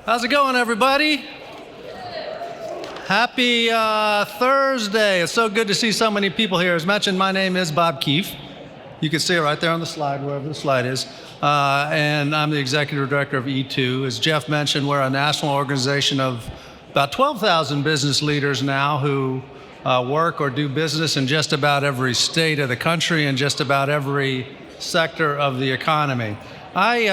How's it going, everybody? Happy Thursday. It's so good to see so many people here. As mentioned, my name is Bob Keefe. You can see it right there on the slide, wherever the slide is. And I'm the executive director of E2. As Jeff mentioned, we're a national organization of about 12,000 business leaders now who work or do business in just about every state of the country and just about every sector of the economy. I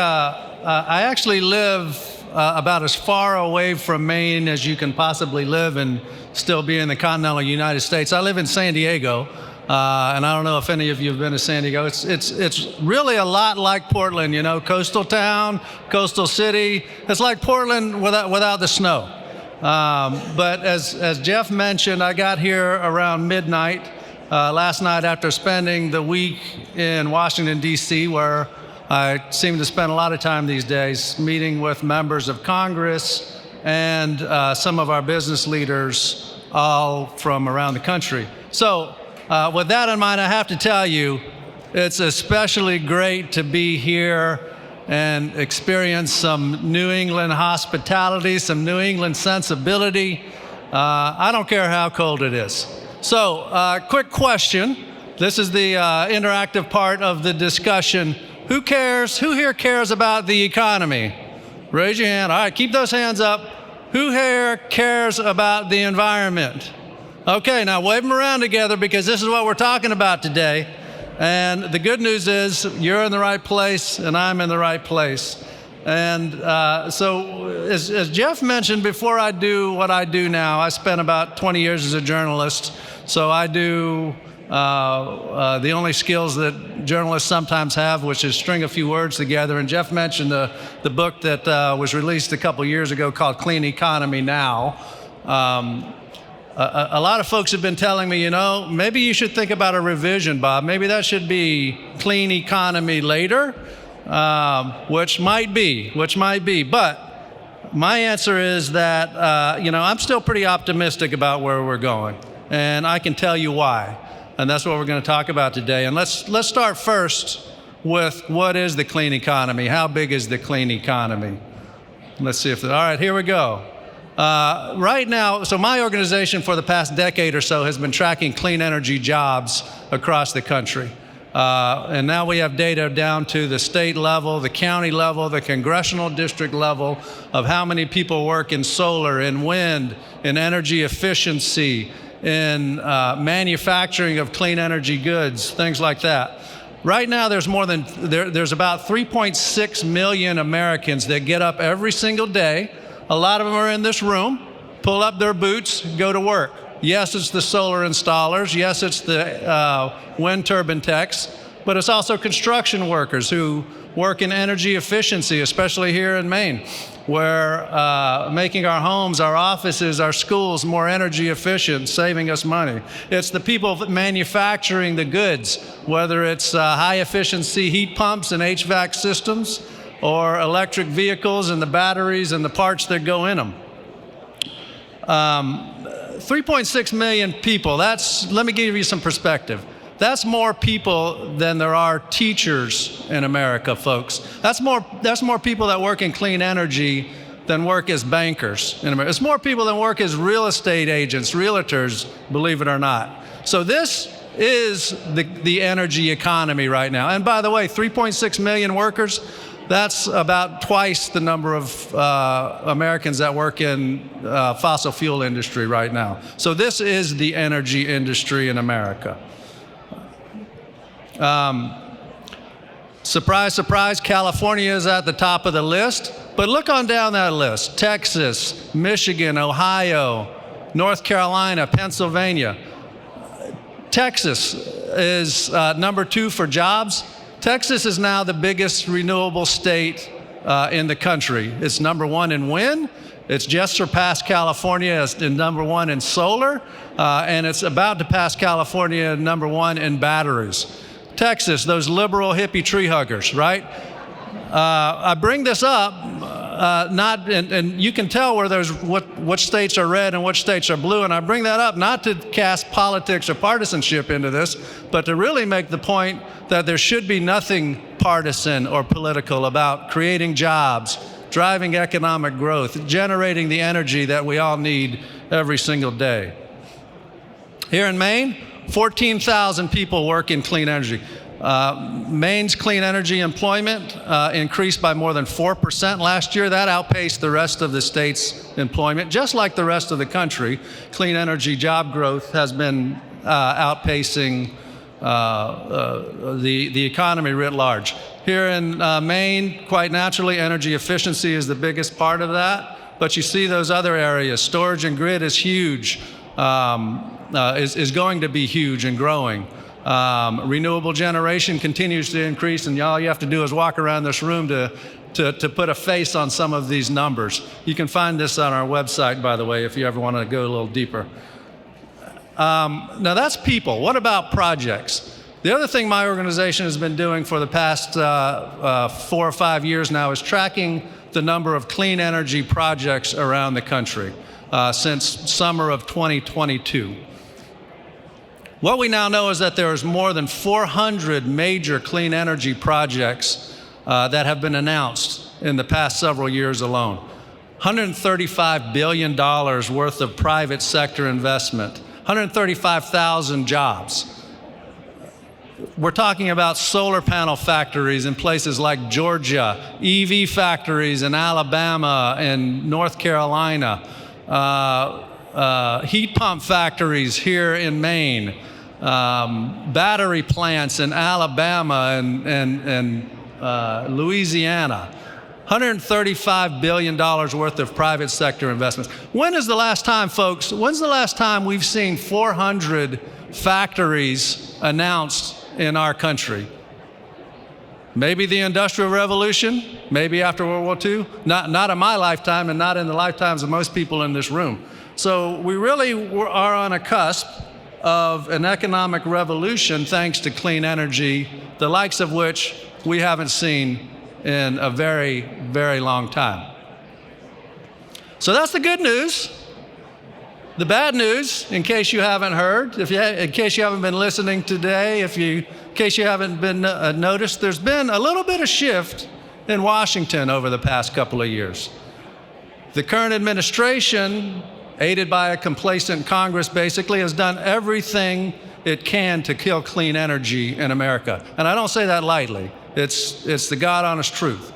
actually live about as far away from Maine as you can possibly live and still be in the continental United States. I live in San Diego, and I don't know if any of you have been to San Diego. It's really a lot like Portland, you know, coastal town, coastal city. It's like Portland without the snow. But as Jeff mentioned, I got here around midnight last night after spending the week in Washington, D.C., where I seem to spend a lot of time these days meeting with members of Congress and some of our business leaders all from around the country. So with that in mind, I have to tell you, it's especially great to be here and experience some New England hospitality, some New England sensibility. I don't care how cold it is. So quick question. This is the interactive part of the discussion. Who cares? Who here cares about the economy? Raise your hand. All right, keep those hands up. Who here cares about the environment? Okay, now wave them around together because this is what we're talking about today. And the good news is you're in the right place and I'm in the right place. And so as Jeff mentioned, before I do what I do now, I spent about 20 years as a journalist. So I do the only skills that journalists sometimes have, which is string a few words together. And Jeff mentioned the book that was released a couple years ago called Clean Economy Now. A lot of folks have been telling me, you know, maybe you should think about a revision, Bob. Maybe that should be Clean Economy Later, which might be. But my answer is that, I'm still pretty optimistic about where we're going. And I can tell you why. And that's what we're going to talk about today. And let's start first with what is the clean economy? How big is the clean economy? Let's see if, all right, here we go. Right now, so my organization for the past decade or so has been tracking clean energy jobs across the country. And now we have data down to the state level, the county level, the congressional district level of how many people work in solar, in wind, in energy efficiency, in manufacturing of clean energy goods, things like that. Right now, there's about 3.6 million Americans that get up every single day. A lot of them are in this room, pull up their boots, go to work. Yes, it's the solar installers. Yes, it's the wind turbine techs, but it's also construction workers who work in energy efficiency, especially here in Maine, where making our homes, our offices, our schools more energy efficient, saving us money. It's the people manufacturing the goods, whether it's high efficiency heat pumps and HVAC systems, or electric vehicles and the batteries and the parts that go in them. 3.6 million people, let me give you some perspective. That's more people than there are teachers in America, folks. That's more people that work in clean energy than work as bankers in America. It's more people than work as real estate agents, realtors, believe it or not. So this is the energy economy right now. And by the way, 3.6 million workers, that's about twice the number of Americans that work in fossil fuel industry right now. So this is the energy industry in America. Surprise, surprise, California is at the top of the list, but look on down that list. Texas, Michigan, Ohio, North Carolina, Pennsylvania. Texas is number 2 for jobs. Texas is now the biggest renewable state in the country. It's number 1 in wind. It's just surpassed California as number 1 in solar, and it's about to pass California number 1 in batteries. Texas, those liberal hippie tree huggers, right? I bring this up, and you can tell where there's which states are red and which states are blue, and I bring that up not to cast politics or partisanship into this, but to really make the point that there should be nothing partisan or political about creating jobs, driving economic growth, generating the energy that we all need every single day. Here in Maine, 14,000 people work in clean energy. Maine's clean energy employment increased by more than 4% last year. That outpaced the rest of the state's employment. Just like the rest of the country, clean energy job growth has been outpacing the economy writ large. Here in Maine, quite naturally, energy efficiency is the biggest part of that. But you see those other areas. Storage and grid is huge, is going to be huge and growing. Renewable generation continues to increase, and all you have to do is walk around this room to put a face on some of these numbers. You can find this on our website, by the way, if you ever want to go a little deeper. Now that's people. What about projects? The other thing my organization has been doing for the past 4 or 5 years now is tracking the number of clean energy projects around the country since summer of 2022. What we now know is that there is more than 400 major clean energy projects that have been announced in the past several years alone. $135 billion worth of private sector investment, 135,000 jobs. We're talking about solar panel factories in places like Georgia, EV factories in Alabama and North Carolina, heat pump factories here in Maine, battery plants in Alabama and Louisiana. $135 billion worth of private sector investments. When is the last time, folks, when's the last time we've seen 400 factories announced in our country? Maybe the Industrial Revolution, maybe after World War II, not in my lifetime and not in the lifetimes of most people in this room. So we really are on a cusp of an economic revolution thanks to clean energy, the likes of which we haven't seen in a very, very long time. So that's the good news. The bad news, in case you haven't heard, in case you haven't been listening today, in case you haven't been noticed, there's been a little bit of shift in Washington over the past couple of years. The current administration, aided by a complacent Congress, basically has done everything it can to kill clean energy in America. And I don't say that lightly. It's the God-honest truth.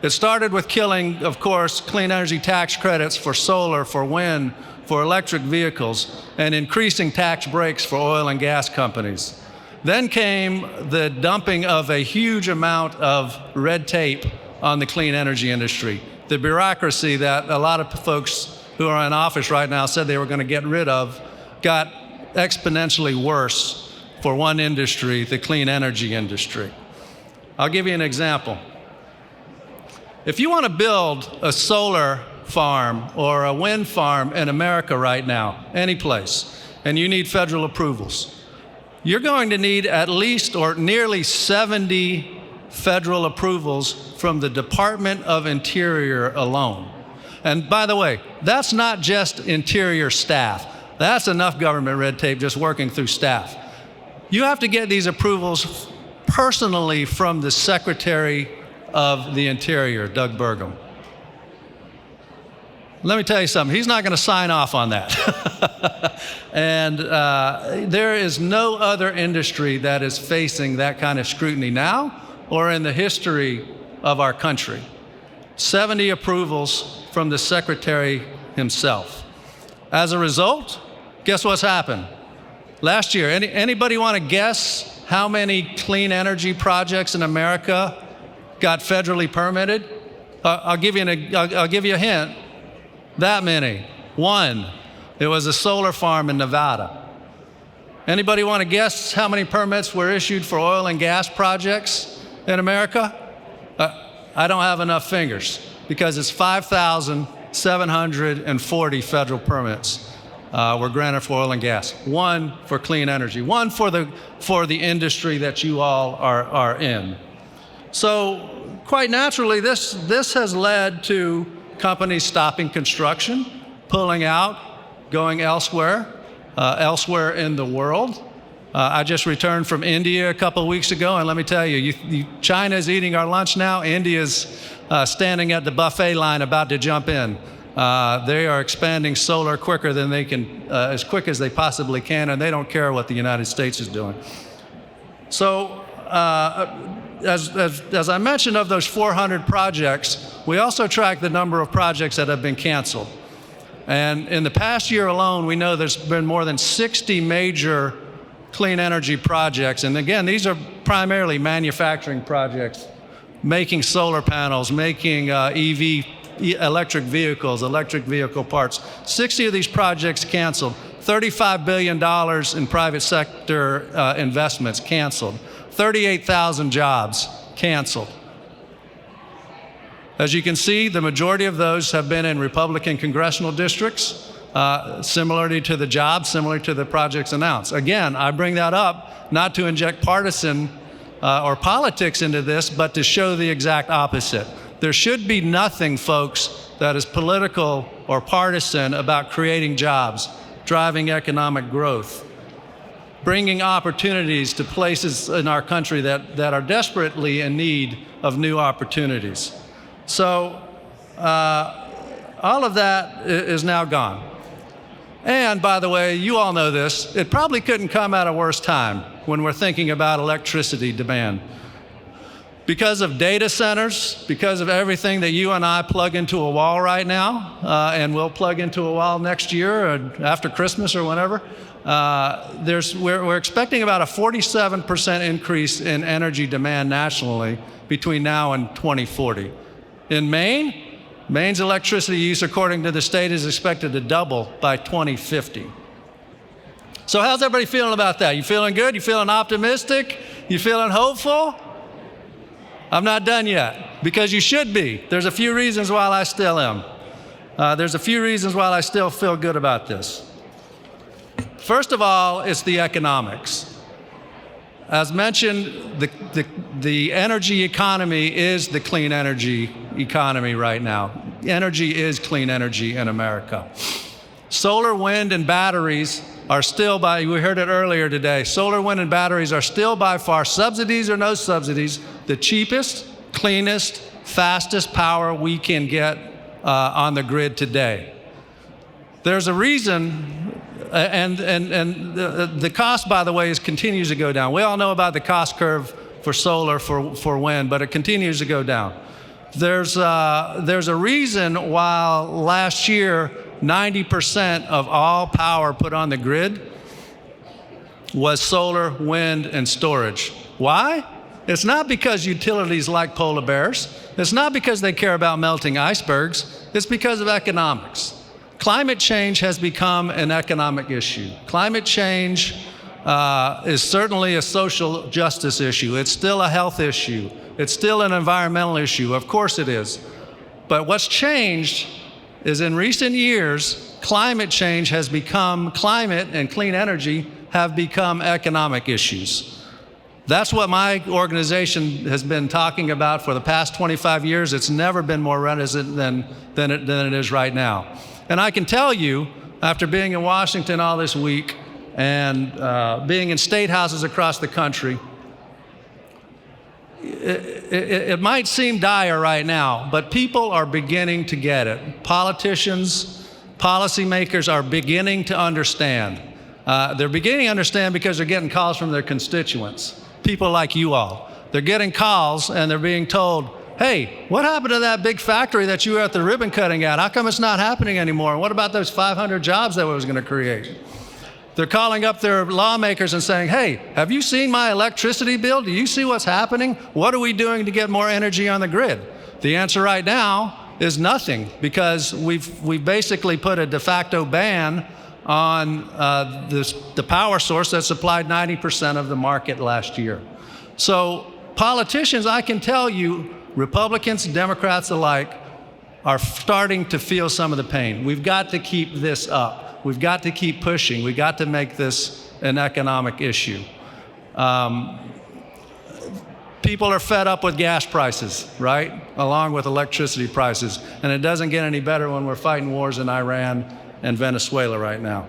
It started with killing, of course, clean energy tax credits for solar, for wind, for electric vehicles, and increasing tax breaks for oil and gas companies. Then came the dumping of a huge amount of red tape on the clean energy industry. The bureaucracy that a lot of folks who are in office right now said they were going to get rid of got exponentially worse for one industry, the clean energy industry. I'll give you an example. If you want to build a solar farm or a wind farm in America right now, any place, and you need federal approvals, you're going to need at least or nearly 70 federal approvals from the Department of Interior alone. And by the way, that's not just Interior staff. That's enough government red tape just working through staff. You have to get these approvals personally from the Secretary of the Interior, Doug Burgum. Let me tell you something, he's not going to sign off on that. And there is no other industry that is facing that kind of scrutiny now or in the history of our country. 70 approvals from the Secretary himself. As a result, guess what's happened? Last year, anybody want to guess how many clean energy projects in America got federally permitted? I'll give you a hint. That many. One. It was a solar farm in Nevada. Anybody want to guess how many permits were issued for oil and gas projects in America? I don't have enough fingers because it's 5,740 federal permits were granted for oil and gas. One for clean energy. One for the industry that you all are in. So quite naturally, this has led to companies stopping construction, pulling out, going elsewhere in the world. I just returned from India a couple of weeks ago, and let me tell you, China is eating our lunch now. India's standing at the buffet line about to jump in. They are expanding solar quicker than they can, as quick as they possibly can, and they don't care what the United States is doing. So, as I mentioned, of those 400 projects, we also track the number of projects that have been canceled. And in the past year alone, we know there's been more than 60 major clean energy projects. And again, these are primarily manufacturing projects, making solar panels, making electric vehicles, electric vehicle parts. 60 of these projects canceled. $35 billion in private sector investments canceled. 38,000 jobs canceled. As you can see, the majority of those have been in Republican congressional districts, similarly to the jobs, similar to the projects announced. Again, I bring that up not to inject partisan or politics into this, but to show the exact opposite. There should be nothing, folks, that is political or partisan about creating jobs, driving economic growth, bringing opportunities to places in our country that are desperately in need of new opportunities. So all of that is now gone. And by the way, you all know this, it probably couldn't come at a worse time when we're thinking about electricity demand. Because of data centers, because of everything that you and I plug into a wall right now, and we'll plug into a wall next year or after Christmas or whenever, we're expecting about a 47% increase in energy demand nationally between now and 2040. In Maine's electricity use, according to the state, is expected to double by 2050. So how's everybody feeling about that? You feeling good? You feeling optimistic? You feeling hopeful? I'm not done yet, because you should be. There's a few reasons why I still am. There's a few reasons why I still feel good about this. First of all, it's the economics. As mentioned, the energy economy is the clean energy economy right now. Energy is clean energy in America. Solar, wind, and batteries are still we heard it earlier today, solar, wind, and batteries are still by far, subsidies or no subsidies, the cheapest, cleanest, fastest power we can get on the grid today. There's a reason, and the cost, by the way, continues to go down. We all know about the cost curve for solar, for wind, but it continues to go down. There's a reason why last year 90% of all power put on the grid was solar, wind, and storage. Why? It's not because utilities like polar bears. It's not because they care about melting icebergs. It's because of economics. Climate change has become an economic issue. Climate change is certainly a social justice issue. It's still a health issue. It's still an environmental issue. Of course it is. But what's changed is in recent years, climate and clean energy have become economic issues. That's what my organization has been talking about for the past 25 years. It's never been more reticent than it is right now. And I can tell you, after being in Washington all this week and being in state houses across the country, it might seem dire right now, but people are beginning to get it. Politicians, policymakers are beginning to understand. They're beginning to understand because they're getting calls from their constituents, people like you all. They're getting calls and they're being told, hey, what happened to that big factory that you were at the ribbon cutting at? How come it's not happening anymore? What about those 500 jobs that it was going to create? They're calling up their lawmakers and saying, hey, have you seen my electricity bill? Do you see what's happening? What are we doing to get more energy on the grid? The answer right now is nothing, because we've basically put a de facto ban on the power source that supplied 90% of the market last year. So politicians, I can tell you, Republicans, Democrats alike, are starting to feel some of the pain. We've got to keep this up. We've got to keep pushing. We've got to make this an economic issue. People are fed up with gas prices, right? Along with electricity prices. And it doesn't get any better when we're fighting wars in Iran and Venezuela right now.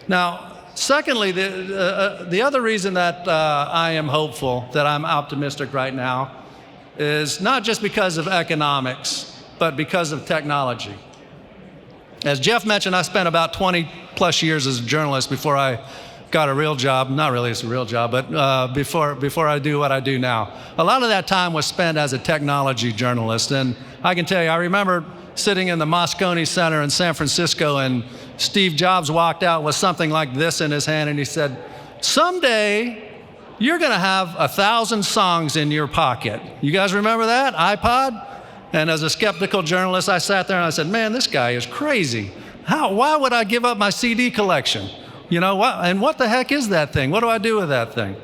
Now, Secondly, the other reason that I am hopeful, that I'm optimistic right now, is not just because of economics, but because of technology. As Jeff mentioned, I spent about 20 plus years as a journalist before I got a real job. Not really as a real job, but before I do what I do now. A lot of that time was spent as a technology journalist. And I can tell you, I remember sitting in the Moscone Center in San Francisco, and Steve Jobs walked out with something like this in his hand, and he said, "Someday, you're going to have 1,000 songs in your pocket." You guys remember that? iPod? And as a skeptical journalist, I sat there and I said, man, this guy is crazy. Why would I give up my CD collection? You know, what the heck is that thing? What do I do with that thing?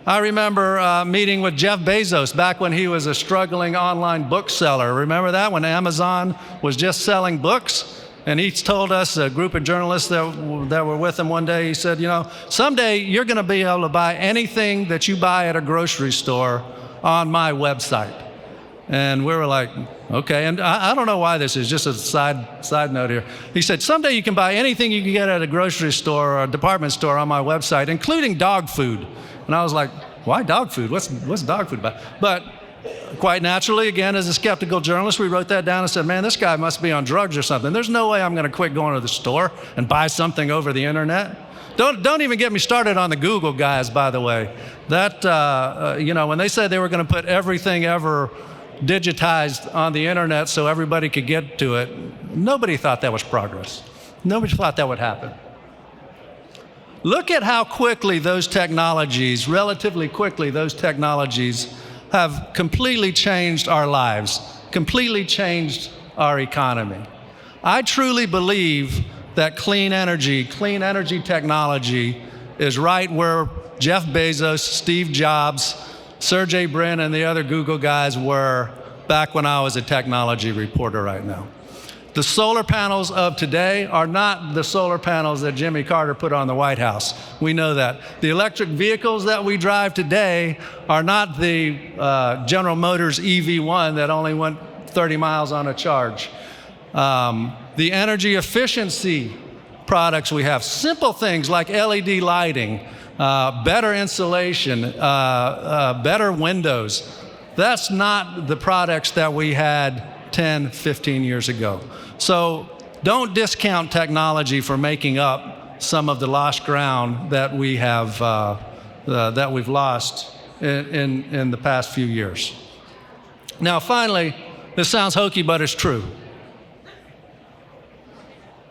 I remember meeting with Jeff Bezos back when he was a struggling online bookseller. Remember that, when Amazon was just selling books? And he told us, a group of journalists that were with him one day, he said, you know, someday you're going to be able to buy anything that you buy at a grocery store on my website. And we were like, okay. And I don't know why this is, just a side note here. He said, someday you can buy anything you can get at a grocery store or a department store on my website, including dog food. And I was like, why dog food? What's dog food about? But quite naturally, again, as a skeptical journalist, we wrote that down and said, man, this guy must be on drugs or something. There's no way I'm going to quit going to the store and buy something over the internet. Don't even get me started on the Google guys, by the way. That, you know, when they said they were going to put everything ever digitized on the internet so everybody could get to it, nobody thought that was progress. Nobody thought that would happen. Look at how quickly those technologies, relatively quickly, those technologies have completely changed our lives, completely changed our economy. I truly believe that clean energy technology is right where Jeff Bezos, Steve Jobs, Sergey Brin, and the other Google guys were back when I was a technology reporter right now. The solar panels of today are not the solar panels that Jimmy Carter put on the White House. We know that. The electric vehicles that we drive today are not the General Motors EV1 that only went 30 miles on a charge. The energy efficiency products we have, simple things like LED lighting, better insulation, better windows. That's not the products that we had 10, 15 years ago. So don't discount technology for making up some of the lost ground that we have, that we've lost in the past few years. Now, finally, this sounds hokey, but it's true.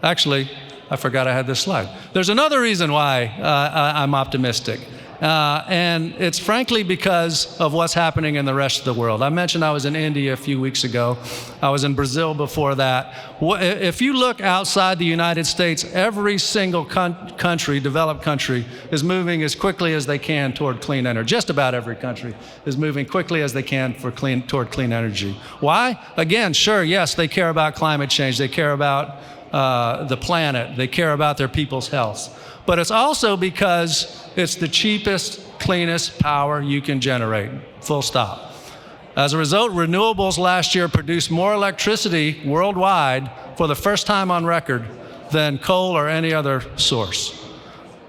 Actually, I forgot I had this slide. There's another reason why I'm optimistic. And it's frankly because of what's happening in the rest of the world. I mentioned I was in India a few weeks ago. I was in Brazil before that. If you look outside the United States, every single country, developed country, is moving as quickly as they can toward clean energy. Just about every country is moving quickly as they can toward clean energy. Why? Again, sure, yes, they care about climate change. They care about the planet. They care about their people's health. But it's also because it's the cheapest, cleanest power you can generate, full stop. As a result, renewables last year produced more electricity worldwide for the first time on record than coal or any other source.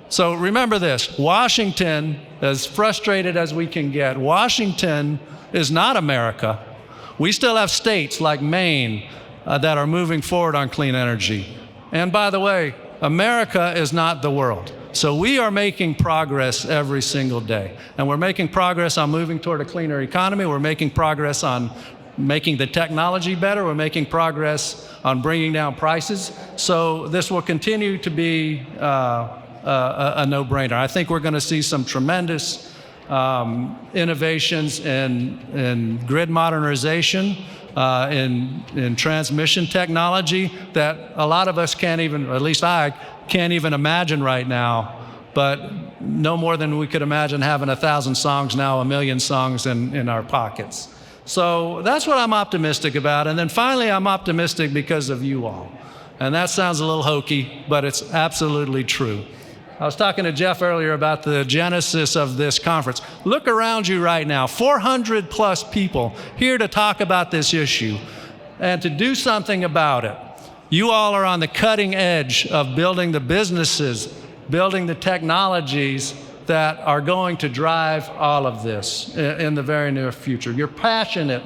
So remember this, Washington, as frustrated as we can get, Washington is not America. We still have states like Maine that are moving forward on clean energy. And by the way, America is not the world. So we are making progress every single day. And we're making progress on moving toward a cleaner economy. We're making progress on making the technology better. We're making progress on bringing down prices. So this will continue to be a no-brainer. I think we're going to see some tremendous innovations in grid modernization, in transmission technology that a lot of us can't even, or at least I can't even imagine right now, but no more than we could imagine having 1,000 songs now, 1 million songs in our pockets. So that's what I'm optimistic about. And then finally, I'm optimistic because of you all. And that sounds a little hokey, but it's absolutely true. I was talking to Jeff earlier about the genesis of this conference. Look around you right now, 400 plus people here to talk about this issue and to do something about it. You all are on the cutting edge of building the businesses building the technologies that are going to drive all of this in the very near future. You're passionate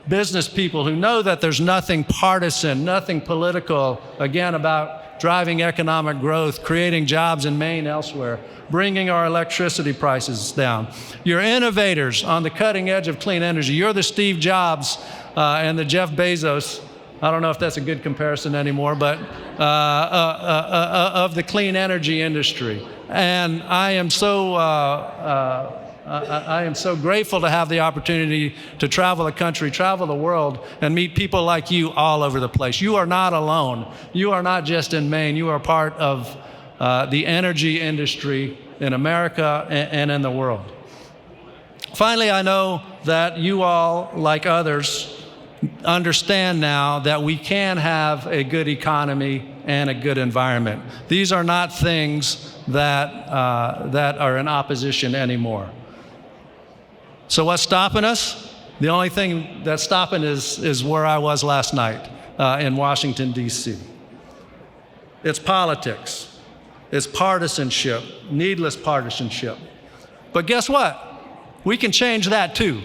business people who know that there's nothing partisan, nothing political, again, about driving economic growth, creating jobs in Maine, elsewhere, bringing our electricity prices down. You're innovators on the cutting edge of clean energy. You're the Steve Jobs and the Jeff Bezos, I don't know if that's a good comparison anymore, but of the clean energy industry. And I am so grateful to have the opportunity to travel the country, travel the world, and meet people like you all over the place. You are not alone. You are not just in Maine. You are part of the energy industry in America and in the world. Finally, I know that you all, like others, understand now that we can have a good economy and a good environment. These are not things that are in opposition anymore. So what's stopping us? The only thing that's stopping is where I was last night in Washington, D.C. It's politics. It's partisanship, needless partisanship. But guess what? We can change that too.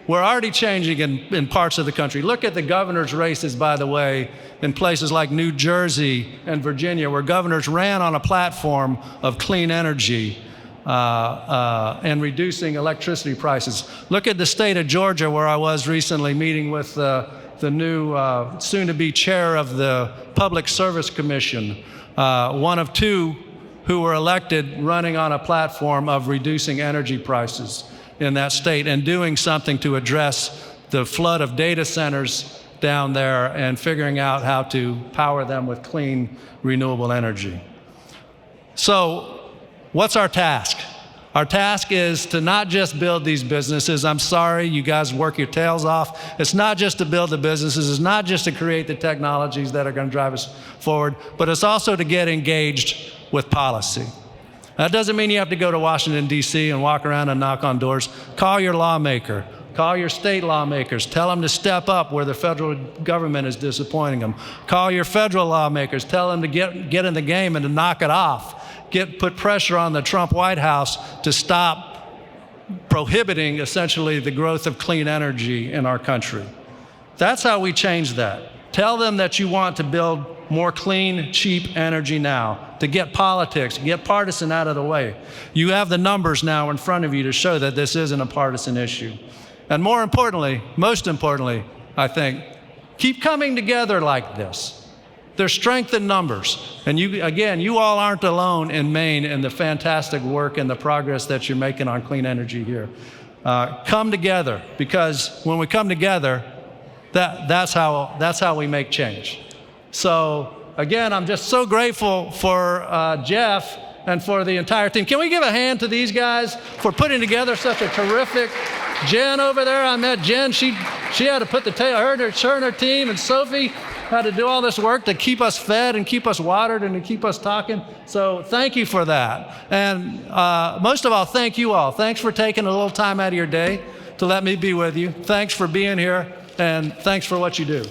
We're already changing in parts of the country. Look at the governor's races, by the way, in places like New Jersey and Virginia, where governors ran on a platform of clean energy and reducing electricity prices. Look at the state of Georgia, where I was recently meeting with the new soon-to-be chair of the Public Service Commission, one of two who were elected running on a platform of reducing energy prices in that state and doing something to address the flood of data centers down there and figuring out how to power them with clean, renewable energy. So, what's our task? Our task is to not just build these businesses. I'm sorry, you guys work your tails off. It's not just to build the businesses. It's not just to create the technologies that are going to drive us forward, but it's also to get engaged with policy. That doesn't mean you have to go to Washington, D.C. and walk around and knock on doors. Call your lawmaker. Call your state lawmakers. Tell them to step up where the federal government is disappointing them. Call your federal lawmakers. Tell them to get in the game and to knock it off. Put pressure on the Trump White House to stop prohibiting, essentially, the growth of clean energy in our country. That's how we change that. Tell them that you want to build more clean, cheap energy now, to get politics, get partisan out of the way. You have the numbers now in front of you to show that this isn't a partisan issue. And more importantly, most importantly, I think, keep coming together like this. There's strength in numbers. And you all aren't alone in Maine in the fantastic work and the progress that you're making on clean energy here. Come together, because when we come together, that's how we make change. So again, I'm just so grateful for Jeff and for the entire team. Can we give a hand to these guys for putting together such a terrific, Jen over there, I met Jen, she had to put her and her team, and Sophie had to do all this work to keep us fed and keep us watered and to keep us talking. So thank you for that. And most of all, thank you all. Thanks for taking a little time out of your day to let me be with you. Thanks for being here, and thanks for what you do.